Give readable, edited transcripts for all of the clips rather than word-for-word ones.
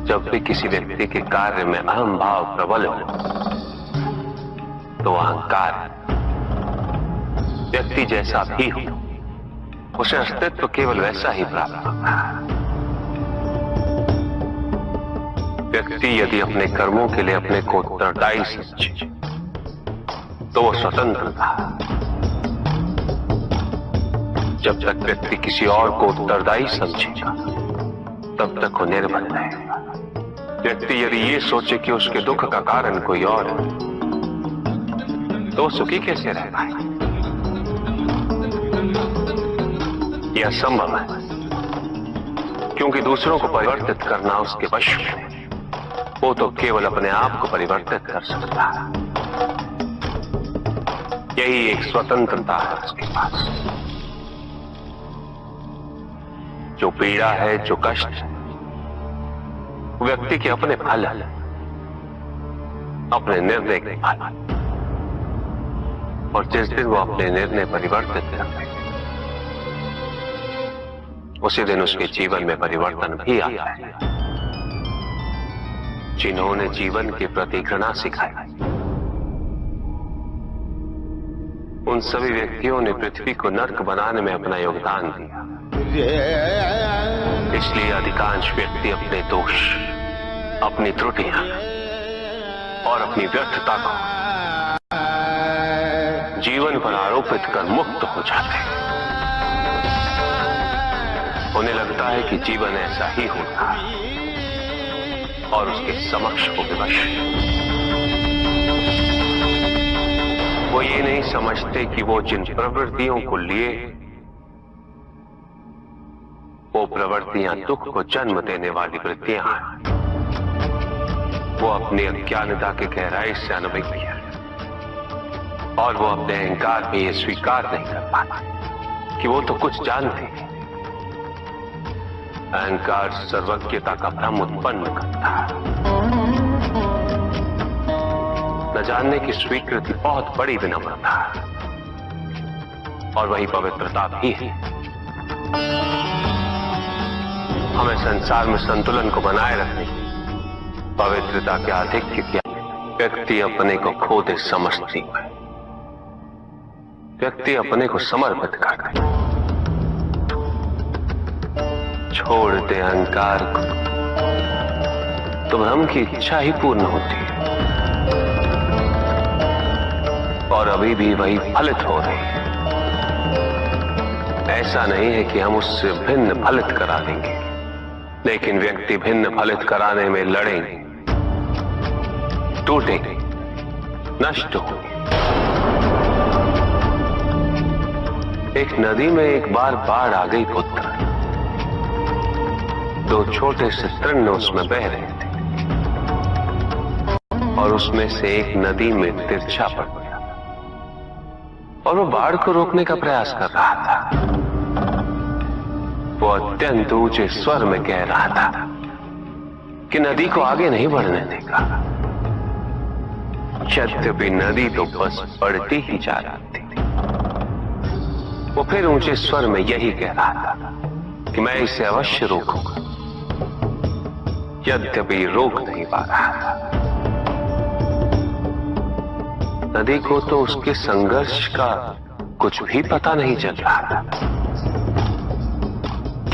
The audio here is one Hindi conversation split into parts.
जब भी किसी व्यक्ति के कार्य में अहम भाव प्रबल हो तो अहंकार व्यक्ति जैसा भी हो उसे अस्तित्व केवल वैसा ही प्राप्त होता है। व्यक्ति यदि अपने कर्मों के लिए अपने को उत्तरदायी समझे तो वो स्वतंत्र था। जब तक व्यक्ति किसी और को उत्तरदायी समझेगा तब तक वो निर्भर रहेगा। व्यक्ति यदि ये सोचे कि उसके दुख का कारण कोई और है तो सुखी कैसे रह पाएगा? यह असंभव है, क्योंकि दूसरों को परिवर्तित करना उसके वश में है। वो तो केवल अपने आप को परिवर्तित कर सकता है। यही एक स्वतंत्रता है उसके पास। जो पीड़ा है, जो कष्ट है, व्यक्ति के अपने फल है, अपने निर्णय के फल। और जिस दिन वो अपने निर्णय परिवर्तित करते उसी दिन उसके जीवन में परिवर्तन भी आता है। जिन्होंने जीवन के प्रति घृणा सिखाई उन सभी व्यक्तियों ने पृथ्वी को नर्क बनाने में अपना योगदान दिया। इसलिए अधिकांश व्यक्ति अपने दोष, अपनी त्रुटियां और अपनी व्यर्थता को जीवन पर आरोपित कर मुक्त हो जाते हैं। उन्हें लगता है कि जीवन ऐसा ही होता है और उसके समक्ष हो विवश। वो ये नहीं समझते कि वो जिन प्रवृत्तियों को लिए वो प्रवृत्तियां दुख को जन्म देने वाली वृत्तियां हैं। वो अपनी अज्ञानता के गहराई से अनभिज्ञ है और वो अपने अहंकार में ये स्वीकार नहीं कर पाते कि वो तो कुछ जानते हैं। अहंकार सर्वज्ञता का भ्रम उत्पन्न करता है। न जानने की स्वीकृति बहुत बड़ी विनम्रता है और वही पवित्रता भी है। हमें संसार में संतुलन को बनाए रखने की पवित्रता के आधिक्य क्या? व्यक्ति अपने को खो दे समझती है। व्यक्ति अपने को समर्पित कर दे, छोड़ दे अहंकार को तो भ्रम की इच्छा ही पूर्ण होती है और अभी भी वही फलित हो रही है। ऐसा नहीं है कि हम उससे भिन्न फलित करा देंगे, लेकिन व्यक्ति भिन्न फलित कराने में लड़ेंगे, टूटेंगे, नष्ट होंगे। एक नदी में एक बार बाढ़ आ गई पुत्र। दो छोटे से तृण उसमें बह रहे थे और उसमें से एक नदी में तिरछा पड़ गया और वो बाढ़ को रोकने का प्रयास कर रहा था। वो अत्यंत ऊंचे स्वर में कह रहा था कि नदी को आगे नहीं बढ़ने देगा। यद्यपि नदी तो बस बढ़ती ही जा रही थी। वो फिर ऊंचे स्वर में यही कह रहा था कि मैं इसे अवश्य रोकूंगा, यद्यपि रोक नहीं पा रहा था। नदी को तो उसके संघर्ष का कुछ भी पता नहीं चल रहा था,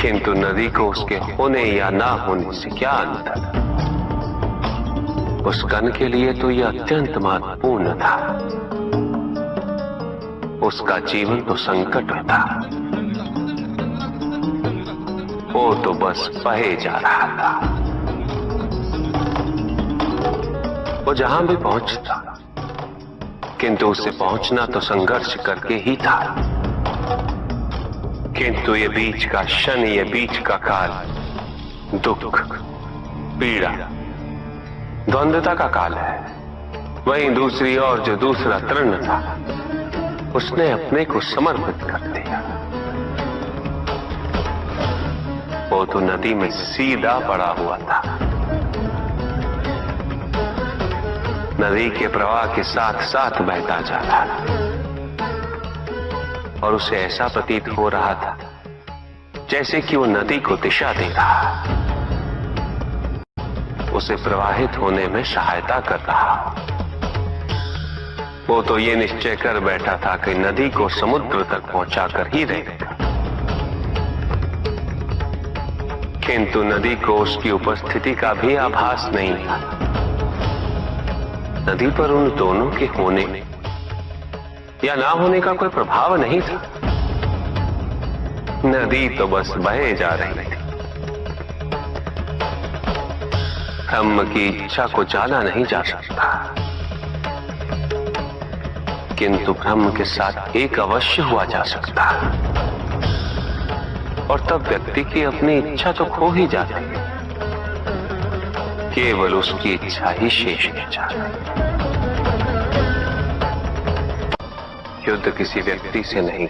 किंतु नदी को उसके होने या ना होने से क्या अंतर? उस कण के लिए तो यह अत्यंत महत्वपूर्ण था। उसका जीवन तो संकट में था। वो तो बस बहे जा रहा था। वो जहां भी पहुंचता, किंतु उसे पहुंचना तो संघर्ष करके ही था। किंतु ये बीच का क्षण, ये बीच का काल दुख, पीड़ा, द्वंद्वता का काल है। वहीं दूसरी ओर जो दूसरा तृण था उसने अपने को समर्पित कर दिया। वो तो नदी में सीधा पड़ा हुआ था। नदी के प्रवाह के साथ साथ बहता जा रहा था और उसे ऐसा प्रतीत हो रहा था जैसे कि वो नदी को दिशा दे रहा। उसे प्रवाहित होने में सहायता कर रहा। वो तो ये निश्चय कर बैठा था कि नदी को समुद्र तक पहुंचाकर ही रहेगा, किंतु नदी को उसकी उपस्थिति का भी आभास नहीं था। नदी पर उन दोनों के होने या ना होने का कोई प्रभाव नहीं था। नदी तो बस बहे जा रही थी। ब्रह्म की इच्छा को जाना नहीं जा सकता, किंतु ब्रह्म के साथ एक अवश्य हुआ जा सकता, और तब व्यक्ति की अपनी इच्छा तो खो ही जाती है, केवल उसकी इच्छा ही शेष रह जाती। युद्ध किसी व्यक्ति से नहीं,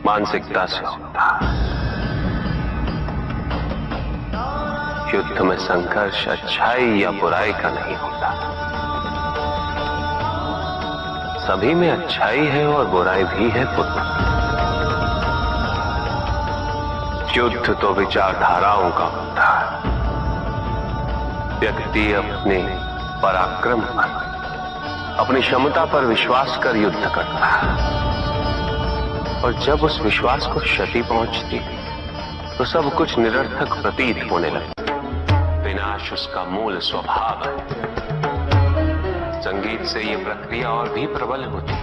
मानसिकता से होता। युद्ध में संघर्ष अच्छाई या बुराई का नहीं होता, सभी में अच्छाई है और बुराई भी है पुत्र। युद्ध तो विचारधाराओं का होता है। व्यक्ति अपने पराक्रम पर, अपनी क्षमता पर विश्वास कर युद्ध करता है, और जब उस विश्वास को क्षति पहुंचती तो सब कुछ निरर्थक प्रतीत होने लगता। विनाश उसका मूल स्वभाव है। संगीत से यह प्रक्रिया और भी प्रबल होती,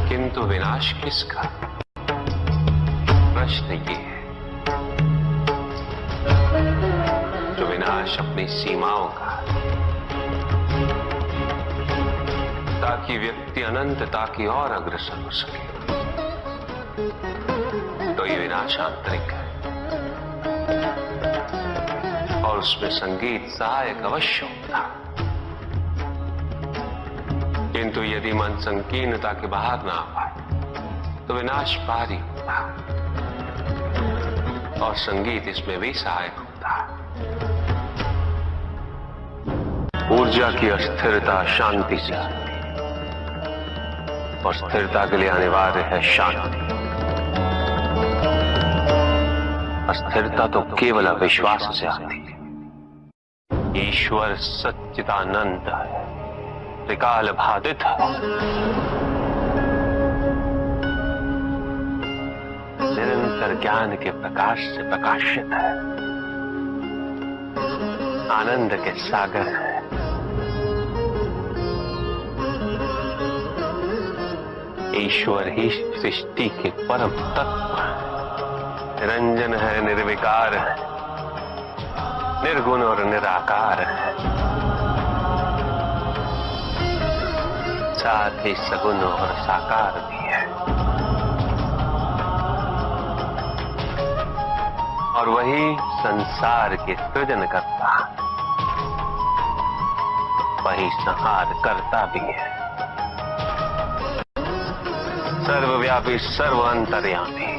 किंतु विनाश किसका? प्रश्न ये है। जो विनाश अपनी सीमाओं का, ताकि व्यक्ति अनंतता की ओर अग्रसर हो सके, तो ये विनाश आंतरिक है, और उसमें संगीत सहायक अवश्य होता। किंतु यदि मन संकीर्णता के बाहर ना आ पाए तो विनाश भारी होता, और संगीत इसमें भी सहायक होता। ऊर्जा की अस्थिरता शांति से आती, और स्थिरता के लिए अनिवार्य है शांति। अस्थिरता तो केवल अविश्वास से आती है। ईश्वर सच्चिदानंद है, त्रिकाल बाधित है, निरंतर ज्ञान के प्रकाश से प्रकाशित है, आनंद के सागर है। ईश्वर ही सृष्टि के परम तत्व है, निरंजन है, निर्विकार है, निर्गुण और निराकार है, साथ ही सगुण और साकार भी है। और वही संसार के सृजन करता, वही संहार करता भी है। सर्वव्यापी, सर्व अंतर्यामी,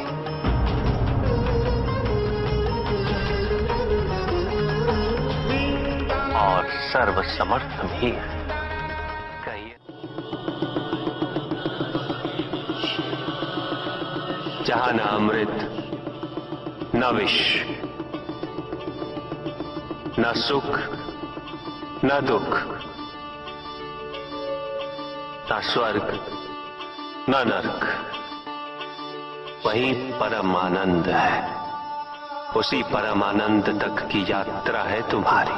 और सर्व समर्थ भी है। कहिए, जहां न अमृत, न विष, न सुख, न दुख, न स्वर्ग, न नरक, वही परम आनंद है। उसी परम आनंद तक की यात्रा है तुम्हारी।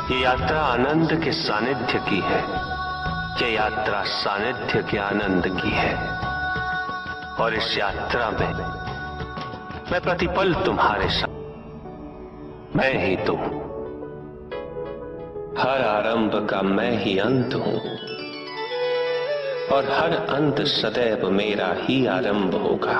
ये यात्रा आनंद के सानिध्य की है, ये यात्रा सानिध्य के आनंद की है। और इस यात्रा में मैं प्रतिपल तुम्हारे साथ, मैं ही तुम, हर आरंभ का मैं ही अंत हूं, और हर अंत सदैव मेरा ही आरंभ होगा।